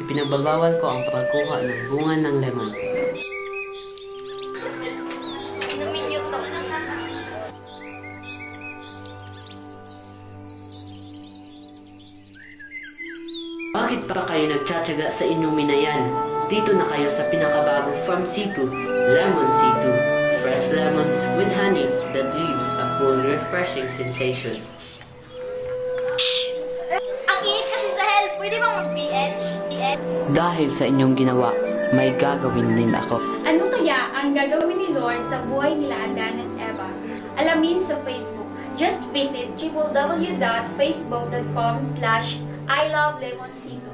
ipinagbabawal ko ang pagkuha ng bunga ng lemon. Inumin niyo to. Bakit pa kayo nagtsatsaga sa inumin na yan? Dito na kayo sa pinakabago from C2, Lemon C2. Fresh lemons with honey that leaves a cool, refreshing sensation. Ang init kasi sa hell. Pwede bang mag-PH? Dahil sa inyong ginawa, may gagawin din ako. Ano kaya ang gagawin ni Lord sa buhay nila Adan at Eva? Alamin sa Facebook. Just visit www.facebook.com/ilovelemonsito.